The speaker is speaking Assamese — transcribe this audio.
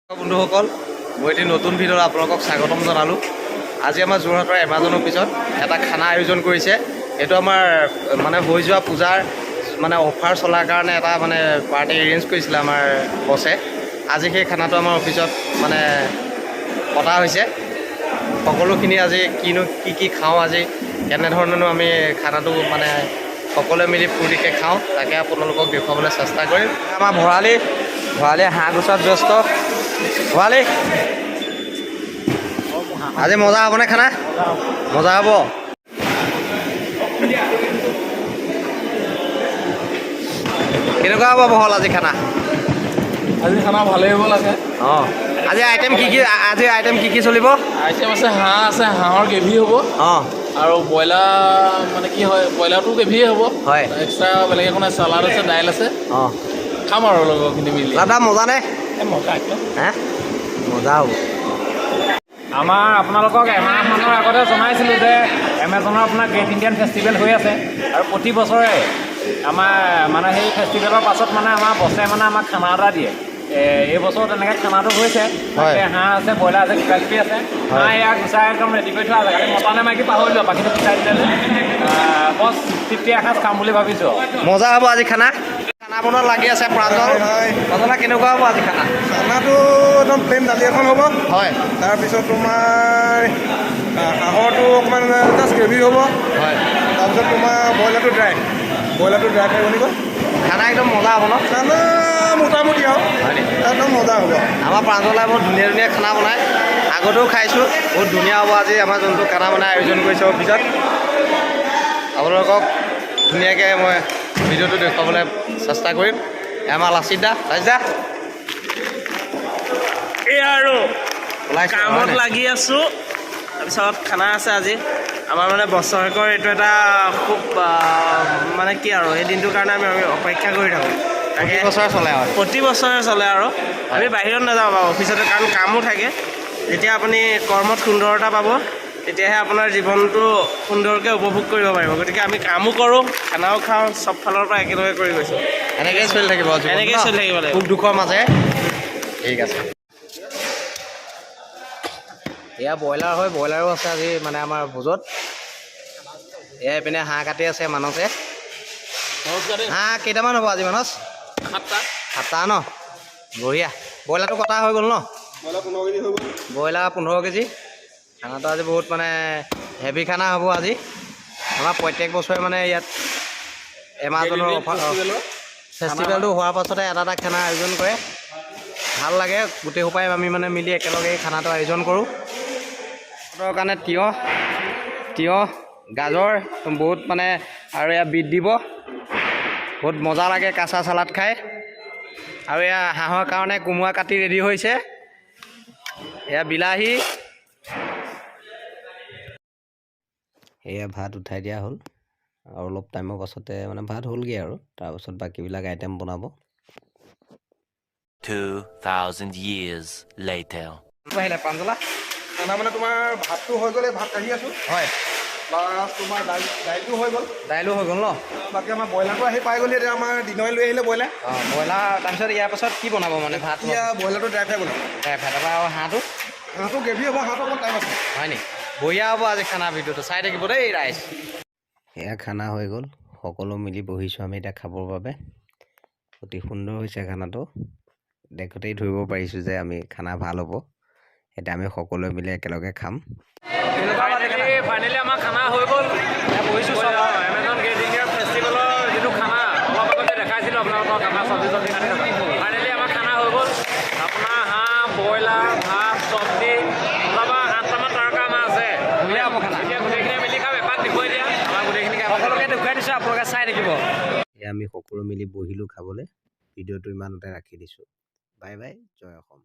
বন্ধুসকল মই এটি নতুন ভিডিঅ'ত আপোনালোকক স্বাগতম জনালোঁ। আজি আমাৰ যোৰহাটৰ এমাজন অফিচত এটা খানা আয়োজন কৰিছে। এইটো আমাৰ মানে হৈ যোৱা পূজাৰ মানে অফাৰ চলাৰ কাৰণে এটা মানে পাৰ্টি এৰেঞ্জ কৰিছিলে আমাৰ বছে। আজি সেই খানাটো আমাৰ অফিচত মানে পতা হৈছে। সকলোখিনি আজি কি খাওঁ, আজি কেনেধৰণেনো আমি খানাটো মানে সকলোৱে মিলি ফূৰ্তিকৈ খাওঁ, তাকে আপোনালোকক দেখুৱাবলৈ চেষ্টা কৰিম। আমাৰ ভৰালি হাঁহ গুচোৱাত ব্যস্ত। ভৰালি আজি মজা হ'বনে খানা? মজা হ'ব। কেনেকুৱা হ'ব বহল আজি খানা? আজি খানা ভালেই হ'ব লাগে। অঁ, আজি আইটেম কি কি চলিব? আইটেম আছে, হাঁহ আছে, হাঁহৰ গ্ৰেভি হ'ব। অঁ, আৰু ব্ৰইলাৰ মানে কি হয়, ব্ৰইলাৰটো গ্ৰেভিয়ে হ'ব। হয়। এক্সট্ৰা বেলেগ একো নাই, চালাড আছে, দাইল আছে। অঁ, খাম আৰু লগৰখিনি মিলি। দাদা মজা নে? মজা একদম। হে মজা হ'ব। আমাৰ আপোনালোকক এমাহমানৰ আগতে জনাইছিলোঁ যে এমাজনৰ আপোনাৰ গ্ৰেট ইণ্ডিয়ান ফেষ্টিভেল হৈ আছে আৰু প্ৰতি বছৰে আমাৰ মানে সেই ফেষ্টিভেলৰ পাছত মানে আমাৰ বছে মানে আমাক খানা এটা দিয়ে। এই বছৰ তেনেকৈ খানাটো হৈছে। হাঁহ আছে, ব্ৰইলাৰ আছে, কিবা কিবি আছে। হাঁহ এয়া গুচাই একদম ৰেডি কৰি থোৱা আছে। খালি মতা নে মাইকী পাহৰিলোঁ, বাকীটো গুচাই দিলে বছ তৃপ্তি এসাঁজ খাম বুলি ভাবিছোঁ। মজা হ'ব আজি খানা বনোৱাত লাগি আছে প্ৰাঞ্জল। প্ৰাঞ্জলা কেনেকুৱা হ'ব আজি খানা? খানাটো একদম প্লেইন দালি এখন হ'ব। হয়। তাৰপিছত তোমাৰ হাঁহৰটো অকণমান জাষ্ট গ্ৰেভি হ'ব। হয়। তাৰপিছত তোমাৰ ব্ৰইলাৰটো ড্ৰাই ফ্ৰাই বনিব। খানা একদম মজা হ'ব ন? খানা মোটামুটি আৰু একদম মজা হ'ব। আমাৰ প্ৰাঞ্জলাই বহুত ধুনীয়া ধুনীয়া খানা বনায়, আগতেও খাইছোঁ। বহুত ধুনীয়া হ'ব আজি আমাৰ যোনটো খানা বনাই আয়োজন কৰিছে অফিচত। আপোনালোকক ধুনীয়াকৈ মই ভিডিঅ'টো দেখুৱাবলৈ চেষ্টা কৰিম। আমাৰ লাচিত দা এয়া আৰু ওলাইছে কামত লাগি আছোঁ। তাৰপিছত খানা আছে আজি। আমাৰ মানে বছৰেকৰ এইটো এটা খুব মানে কি আৰু এই দিনটোৰ কাৰণে আমি অপেক্ষা কৰি থাকোঁ। তাকে বছৰে চলে আৰু প্ৰতি বছৰে চলে আৰু আমি বাহিৰত নাযাওঁ বাৰু অফিচতে, কাৰণ কামো থাকে। যেতিয়া আপুনি কৰ্মত সুন্দৰতা পাব, তেতিয়াহে আপোনাৰ জীৱনটো সুন্দৰকৈ উপভোগ কৰিব পাৰিব। গতিকে আমি কামো কৰোঁ, খানাও খাওঁ, চব ফালৰ পৰা একেলগে কৰি গৈছোঁ। এনেকৈয়ে চলি থাকিব, এনেকৈয়ে চলি থাকিব লাগিব। সুখ দুখৰ মাজে। ঠিক আছে। এয়া ব্ৰইলাৰ হয়, ব্ৰইলাৰো আছে আজি মানে আমাৰ ভোজত। এয়া এইপিনে হাঁহ কাটি আছে মানছে। হাঁহ কেইটামান হ'ব আজি মানচ? 7টা ন? বঢ়িয়া। ব্ৰইলাৰটো কটা হৈ গ'ল ন? Broiler 15 KG. খানাটো আজি বহুত মানে হেভি খানা হ'ব আজি। আমাৰ প্ৰত্যেক বছৰে মানে ইয়াত এমাজনৰ ফেষ্টিভেলটো হোৱাৰ পাছতে এটা খানা আয়োজন কৰে। ভাল লাগে, গোটেই সোপাই আমি মানে মিলি একেলগে এই খানাটো আয়োজন কৰোঁ। তাৰ কাৰণে তিয়ঁহ, গাজৰ বহুত মানে, আৰু এয়া বিট দিব। বহুত মজা লাগে কাঁচা চালাড খাই। আৰু এয়া হাঁহৰ কাৰণে কোমোৰা কাটি ৰেডি হৈছে। এয়া বিলাহী। এয়া ভাত উঠাই দিয়া হ'ল আৰু অলপ টাইমৰ পাছতে মানে ভাত হ'লগৈ আৰু তাৰপাছত বাকীবিলাক আইটেম বনাব। 2000 years later. আহিলে প্ৰাঞ্জলা? খানা মানে তোমাৰ ভাতটো হৈ গ'লে ভাত কাঢ়ি আছোঁ। হয়। প্লাছ তোমাৰ দাইলটো হৈ গ'ল। দাইলো হৈ গ'ল ন? বাকী আমাৰ ব্ৰইলাৰটো আহি পাই গ'লি, এতিয়া আমাৰ দিনৰে লৈ আহিলে ব্ৰইলাৰ। অঁ, ব্ৰইলাৰ। তাৰপিছত ইয়াৰ পাছত কি বনাব মানে? ভাত এতিয়া ব্ৰইলাৰটো ড্ৰাই ফ্ৰাই বনাম। তাৰপৰা আৰু হাঁহটো গ্ৰেভি হ'ব। হাঁহটো অকণ টাইম আছে। হয় নি? বঢ়িয়া হ'ব আজি খানা। ভিডিঅ'টো চাই থাকিব দেই ৰাইজ। এয়া খানা হৈ গ'ল, সকলো মিলি বহিছোঁ আমি এতিয়া খাবৰ বাবে। অতি সুন্দৰ হৈছে খানাটো। দেখোঁতেই ধৰিব পাৰিছোঁ যে আমি খানা ভাল হ'ব। এতিয়া আমি সকলোৱে মিলি একেলগে খাম। ফাইনেলি আমাৰ খানা হৈ গ'ল। বহিছোঁ এমাজন গ্ৰেট ইণ্ডিয়ান ফেষ্টিভেলৰ যিটো খানা অলপ আগতে দেখাইছিলোঁ আপোনালোকৰ খানা চব্জি খাই থকা। ফাইনেলি আমাৰ খানা হৈ গ'ল। আপোনাৰ হাঁহ, ব্ৰইলাৰ, ভাত, চব্জি, ওলাবা 8টামান তাৰকা আমাৰ আছে। ধুনীয়া হ'ব খানা। এতিয়া গোটেইখিনি মিলি খাম। এপাক দেখুৱাই দিয়া আমাৰ গোটেইখিনি সকলোকে দেখুৱাই দিছোঁ, আপোনালোকে চাই থাকিব। এয়া আমি সকলো মিলি বহিলোঁ খাবলৈ। ভিডিঅ'টো ইমানতে ৰাখি দিছোঁ। বাই বাই, জয় অসম।